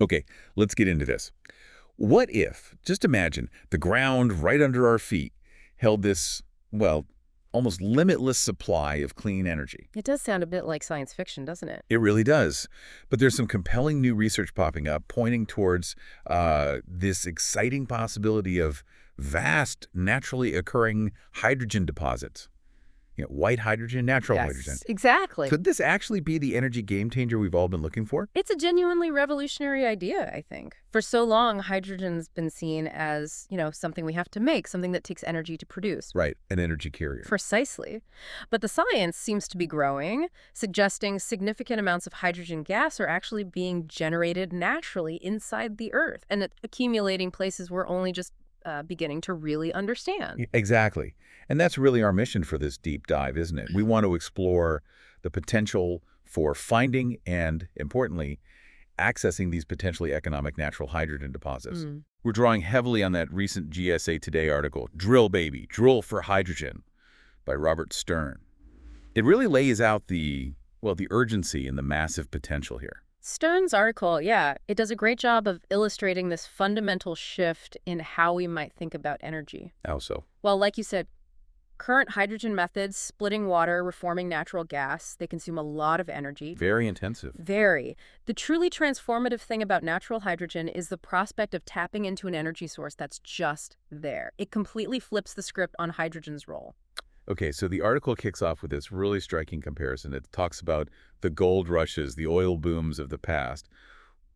Okay, let's get into this. What if, just imagine, the ground right under our feet held this, well, almost limitless supply of clean energy? It does sound a bit like science fiction, doesn't it? It really does. But there's some compelling new research popping up pointing towards this exciting possibility of vast, naturally occurring hydrogen deposits. White hydrogen, natural hydrogen. Yes, exactly. Could this actually be the energy game changer we've all been looking for? It's a genuinely revolutionary idea, I think. For so long, hydrogen's been seen as, something we have to make, something that takes energy to produce. Right, an energy carrier. Precisely. But the science seems to be growing, suggesting significant amounts of hydrogen gas are actually being generated naturally inside the Earth and accumulating places we're only just beginning to really understand. Exactly. And that's really our mission for this deep dive, isn't it? We want to explore the potential for finding and, importantly, accessing these potentially economic natural hydrogen deposits. We're drawing heavily on that recent GSA Today article, Drill Baby, Drill for Hydrogen, by Robert Stern. It really lays out the urgency and the massive potential here. Stern's article, yeah, it does a great job of illustrating this fundamental shift in how we might think about energy. How so? Well, like you said, current hydrogen methods, splitting water, reforming natural gas, they consume a lot of energy. Very intensive. Very. The truly transformative thing about natural hydrogen is the prospect of tapping into an energy source that's just there. It completely flips the script on hydrogen's role. Okay, so the article kicks off with this really striking comparison. It talks about the gold rushes, the oil booms of the past.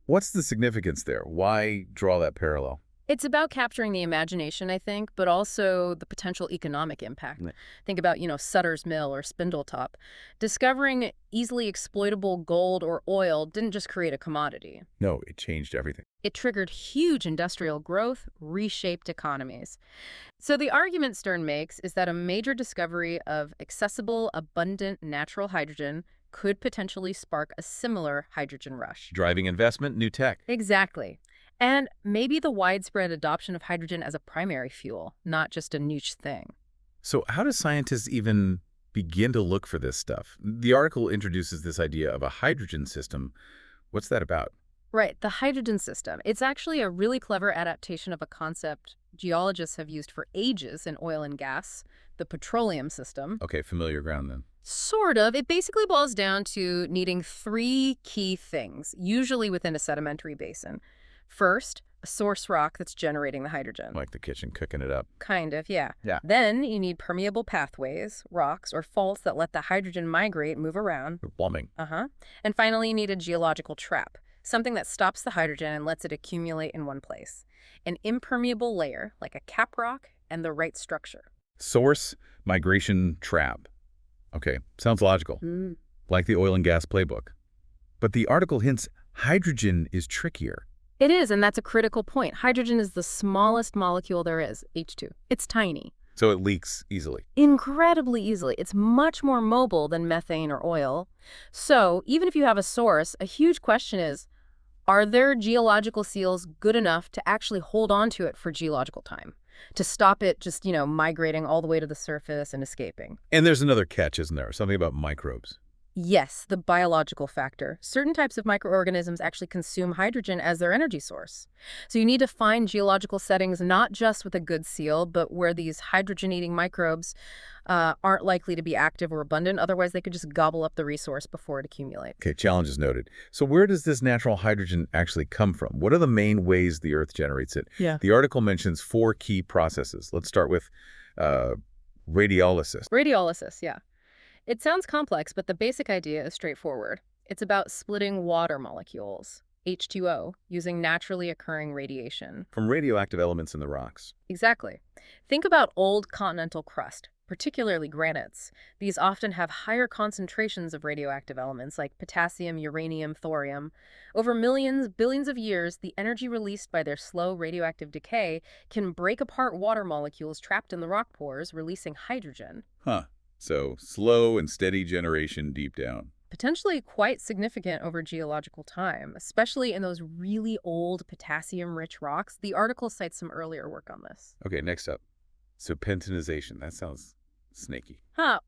What's the significance there? Why draw that parallel? It's about capturing the imagination, I think, but also the potential economic impact. Right. Think about, Sutter's Mill or Spindletop. Discovering easily exploitable gold or oil didn't just create a commodity. No, it changed everything. It triggered huge industrial growth, reshaped economies. So the argument Stern makes is that a major discovery of accessible, abundant natural hydrogen could potentially spark a similar hydrogen rush. Driving investment, new tech. Exactly. And maybe the widespread adoption of hydrogen as a primary fuel, not just a niche thing. So how do scientists even begin to look for this stuff? The article introduces this idea of a hydrogen system. What's that about? Right, the hydrogen system. It's actually a really clever adaptation of a concept geologists have used for ages in oil and gas, the petroleum system. Okay, familiar ground then. Sort of. It basically boils down to needing three key things, usually within a sedimentary basin. First, a source rock that's generating the hydrogen. Like the kitchen cooking it up. Kind of, yeah. Yeah. Then you need permeable pathways, rocks, or faults that let the hydrogen migrate, move around. Plumbing. And finally, you need a geological trap, something that stops the hydrogen and lets it accumulate in one place. An impermeable layer, like a cap rock, and the right structure. Source, migration, trap. Okay, sounds logical. Like the oil and gas playbook. But the article hints hydrogen is trickier. It is, and that's a critical point. Hydrogen is the smallest molecule there is, H2. It's tiny. So it leaks easily. Incredibly easily. It's much more mobile than methane or oil. So even if you have a source, a huge question is, are there geological seals good enough to actually hold on to it for geological time? To stop it just, migrating all the way to the surface and escaping? And there's another catch, isn't there? Something about microbes. Yes, the biological factor. Certain types of microorganisms actually consume hydrogen as their energy source. So you need to find geological settings not just with a good seal, but where these hydrogen-eating microbes aren't likely to be active or abundant. Otherwise, they could just gobble up the resource before it accumulates. Okay, challenges noted. So where does this natural hydrogen actually come from? What are the main ways the Earth generates it? Yeah. The article mentions 4 key processes. Let's start with radiolysis. Radiolysis, yeah. It sounds complex, but the basic idea is straightforward. It's about splitting water molecules, H2O, using naturally occurring radiation. From radioactive elements in the rocks. Exactly. Think about old continental crust, particularly granites. These often have higher concentrations of radioactive elements like potassium, uranium, thorium. Over millions, billions of years, the energy released by their slow radioactive decay can break apart water molecules trapped in the rock pores, releasing hydrogen. Huh. So slow and steady generation deep down. Potentially quite significant over geological time, especially in those really old potassium-rich rocks. The article cites some earlier work on this. Okay, next up. Serpentinization. That sounds snaky.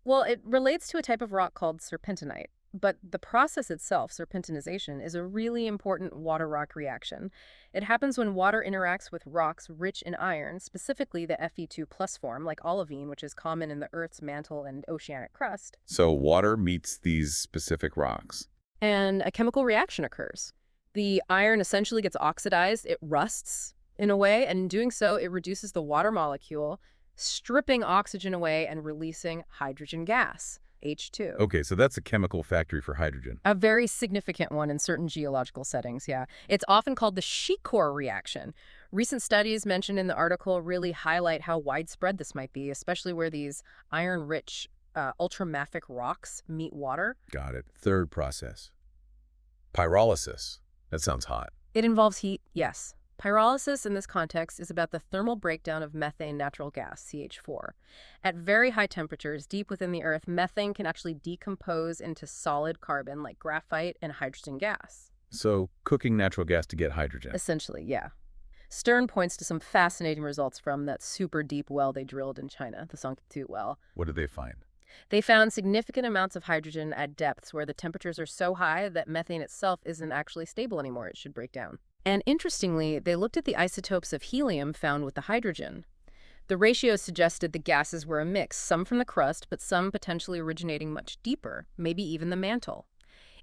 Well, it relates to a type of rock called serpentinite. But the process itself, serpentinization, is a really important water-rock reaction. It happens when water interacts with rocks rich in iron, specifically the Fe2 plus form, like olivine, which is common in the Earth's mantle and oceanic crust. So water meets these specific rocks. And a chemical reaction occurs. The iron essentially gets oxidized, it rusts in a way, and in doing so, it reduces the water molecule, stripping oxygen away and releasing hydrogen gas, H2. Okay, so that's a chemical factory for hydrogen. A very significant one in certain geological settings, yeah. It's often called the Scicomm reaction. Recent studies mentioned in the article really highlight how widespread this might be, especially where these iron-rich ultramafic rocks meet water. Got it. Third process. Pyrolysis. That sounds hot. It involves heat, yes. Pyrolysis in this context is about the thermal breakdown of methane natural gas, CH4. At very high temperatures, deep within the Earth, methane can actually decompose into solid carbon like graphite and hydrogen gas. So cooking natural gas to get hydrogen. Essentially, yeah. Stern points to some fascinating results from that super deep well they drilled in China, the Sangtu well. What did they find? They found significant amounts of hydrogen at depths where the temperatures are so high that methane itself isn't actually stable anymore. It should break down. And interestingly, they looked at the isotopes of helium found with the hydrogen. The ratios suggested the gases were a mix, some from the crust, but some potentially originating much deeper, maybe even the mantle.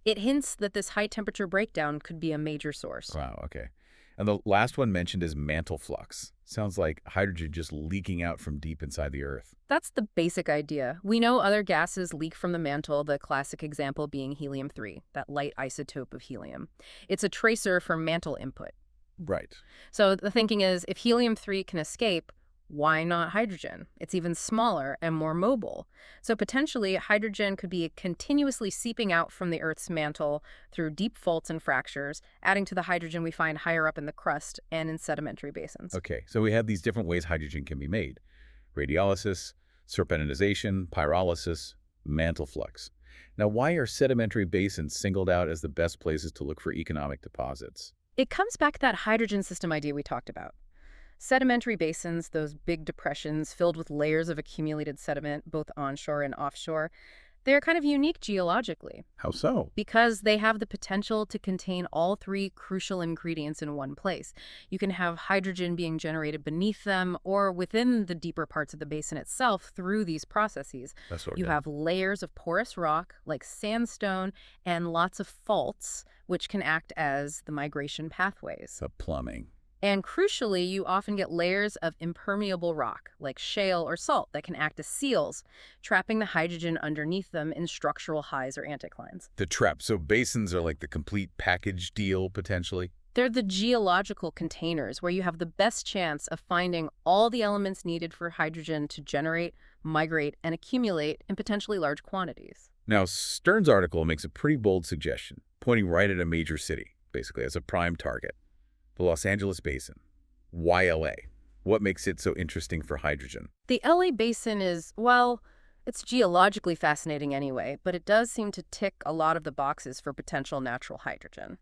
It hints that this high-temperature breakdown could be a major source. Wow, okay. And the last one mentioned is mantle flux. Sounds like hydrogen just leaking out from deep inside the Earth. That's the basic idea. We know other gases leak from the mantle, the classic example being helium-3, that light isotope of helium. It's a tracer for mantle input. Right. So the thinking is, if helium-3 can escape, why not hydrogen? It's even smaller and more mobile. So potentially, hydrogen could be continuously seeping out from the Earth's mantle through deep faults and fractures, adding to the hydrogen we find higher up in the crust and in sedimentary basins. Okay, so we have these different ways hydrogen can be made. Radiolysis, serpentinization, pyrolysis, mantle flux. Now, why are sedimentary basins singled out as the best places to look for economic deposits? It comes back to that hydrogen system idea we talked about. Sedimentary basins, those big depressions filled with layers of accumulated sediment, both onshore and offshore, they're kind of unique geologically. How so? Because they have the potential to contain all three crucial ingredients in one place. You can have hydrogen being generated beneath them or within the deeper parts of the basin itself through these processes. That's what You have layers of porous rock like sandstone and lots of faults, which can act as the migration pathways. the plumbing. And crucially, you often get layers of impermeable rock, like shale or salt, that can act as seals, trapping the hydrogen underneath them in structural highs or anticlines. The trap. So basins are like the complete package deal, potentially? They're the geological containers where you have the best chance of finding all the elements needed for hydrogen to generate, migrate, and accumulate in potentially large quantities. Now, Stern's article makes a pretty bold suggestion, pointing right at a major city, basically, as a prime target. The Los Angeles Basin. Why LA? What makes it so interesting for hydrogen? The LA Basin is, well, it's geologically fascinating anyway, but it does seem to tick a lot of the boxes for potential natural hydrogen.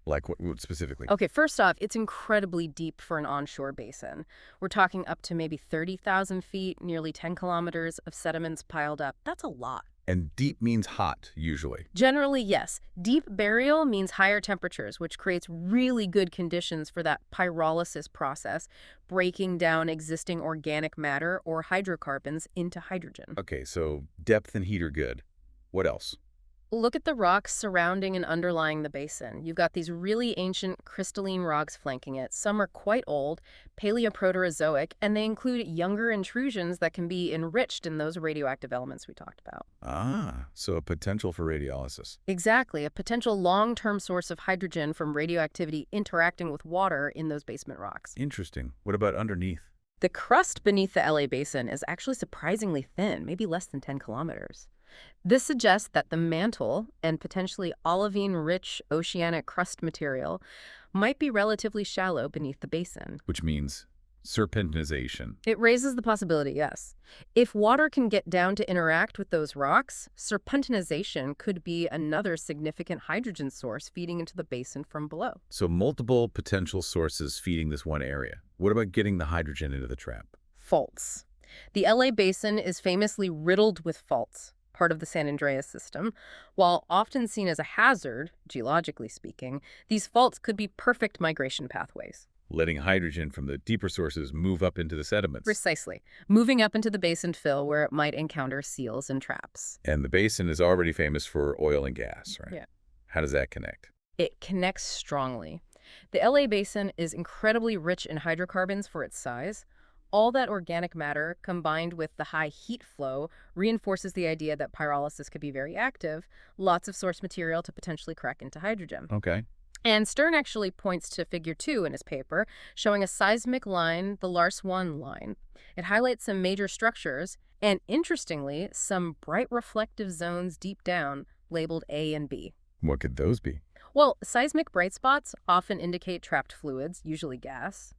Like what specifically? Okay, first off, it's incredibly deep for an onshore basin. We're talking up to maybe 30,000 feet, nearly 10 kilometers of sediments piled up. That's a lot. And deep means hot, usually. Generally, yes. Deep burial means higher temperatures, which creates really good conditions for that pyrolysis process, breaking down existing organic matter or hydrocarbons into hydrogen. Okay, so depth and heat are good. What else? Look at the rocks surrounding and underlying the basin. You've got these really ancient crystalline rocks flanking it. Some are quite old, Paleoproterozoic, and they include younger intrusions that can be enriched in those radioactive elements we talked about. Ah, so a potential for radiolysis. Exactly, a potential long-term source of hydrogen from radioactivity interacting with water in those basement rocks. Interesting. What about underneath? The crust beneath the LA basin is actually surprisingly thin, maybe less than 10 kilometers. This suggests that the mantle and potentially olivine-rich oceanic crust material might be relatively shallow beneath the basin. Which means serpentinization. It raises the possibility, yes. If water can get down to interact with those rocks, serpentinization could be another significant hydrogen source feeding into the basin from below. So multiple potential sources feeding this one area. What about getting the hydrogen into the trap? Faults. The LA basin is famously riddled with faults. part of the San Andreas system. While often seen as a hazard, geologically speaking, these faults could be perfect migration pathways. Letting hydrogen from the deeper sources move up into the sediments. Precisely. Moving up into the basin fill where it might encounter seals and traps. And the basin is already famous for oil and gas, right? Yeah. How does that connect? It connects strongly. The LA basin is incredibly rich in hydrocarbons for its size. All that organic matter, combined with the high heat flow, reinforces the idea that pyrolysis could be very active, lots of source material to potentially crack into hydrogen. Okay. And Stern actually points to Figure 2 in his paper, showing a seismic line, the Lars 1 line. It highlights some major structures, and interestingly, some bright reflective zones deep down, labeled A and B. What could those be? Well, seismic bright spots often indicate trapped fluids, usually gas.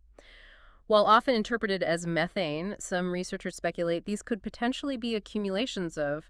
While often interpreted as methane, some researchers speculate these could potentially be accumulations of,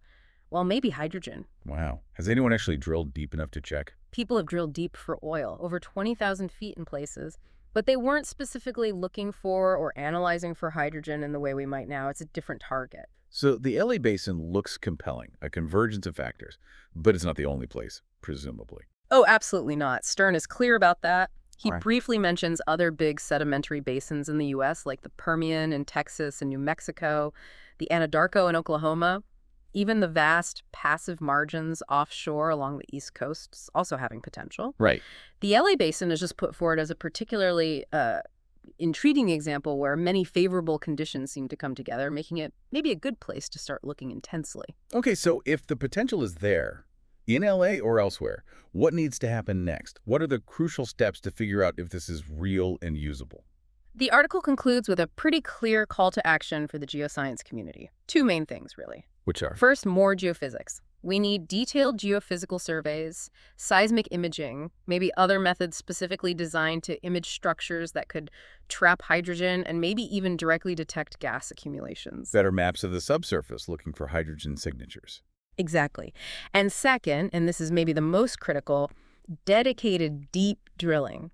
well, maybe hydrogen. Wow. Has anyone actually drilled deep enough to check? People have drilled deep for oil, over 20,000 feet in places, but they weren't specifically looking for or analyzing for hydrogen in the way we might now. It's a different target. So the LA Basin looks compelling, a convergence of factors, but it's not the only place, presumably. Oh, absolutely not. Stern is clear about that. He Right. briefly mentions other big sedimentary basins in the U.S., like the Permian in Texas and New Mexico, the Anadarko in Oklahoma, even the vast passive margins offshore along the East Coast also having potential. Right. The LA Basin is just put forward as a particularly intriguing example where many favorable conditions seem to come together, making it maybe a good place to start looking intensely. Okay, so if the potential is there, in LA or elsewhere, what needs to happen next? What are the crucial steps to figure out if this is real and usable? The article concludes with a pretty clear call to action for the geoscience community. Two main things, really. Which are? First, more geophysics. We need detailed geophysical surveys, seismic imaging, maybe other methods specifically designed to image structures that could trap hydrogen and maybe even directly detect gas accumulations. Better maps of the subsurface looking for hydrogen signatures. Exactly. And second, and this is maybe the most critical, dedicated deep drilling.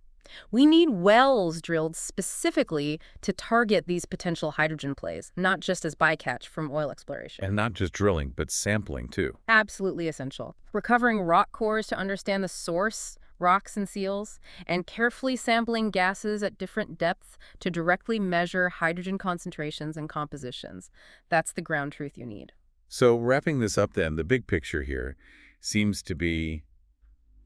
We need wells drilled specifically to target these potential hydrogen plays, not just as bycatch from oil exploration. And not just drilling, but sampling too. Absolutely essential. Recovering rock cores to understand the source, rocks and seals, and carefully sampling gases at different depths to directly measure hydrogen concentrations and compositions. That's the ground truth you need. So wrapping this up then, the big picture here seems to be,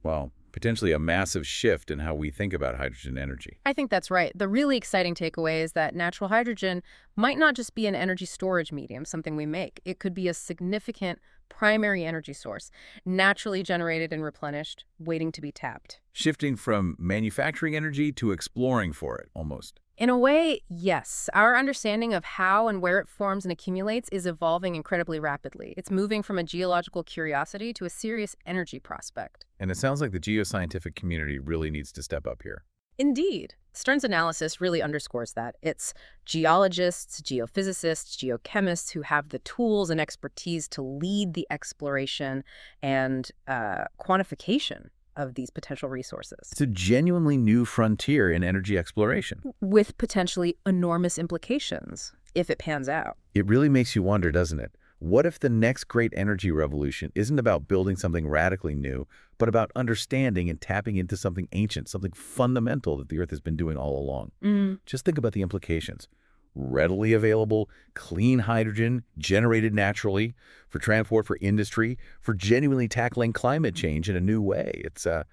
well, potentially a massive shift in how we think about hydrogen energy. I think that's right. The really exciting takeaway is that natural hydrogen might not just be an energy storage medium, something we make. It could be a significant primary energy source, naturally generated and replenished, waiting to be tapped. Shifting from manufacturing energy to exploring for it, almost. In a way, yes. Our understanding of how and where it forms and accumulates is evolving incredibly rapidly. It's moving from a geological curiosity to a serious energy prospect. And it sounds like the geoscientific community really needs to step up here. Indeed. Stern's analysis really underscores that. It's geologists, geophysicists, geochemists who have the tools and expertise to lead the exploration and quantification of these potential resources. It's a genuinely new frontier in energy exploration. With potentially enormous implications, if it pans out. It really makes you wonder, doesn't it? What if the next great energy revolution isn't about building something radically new, but about understanding and tapping into something ancient, something fundamental that the Earth has been doing all along? Just think about the implications. Readily available, clean hydrogen, generated naturally, for transport, for industry, for genuinely tackling climate change in a new way. It's a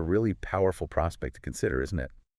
really powerful prospect to consider, isn't it?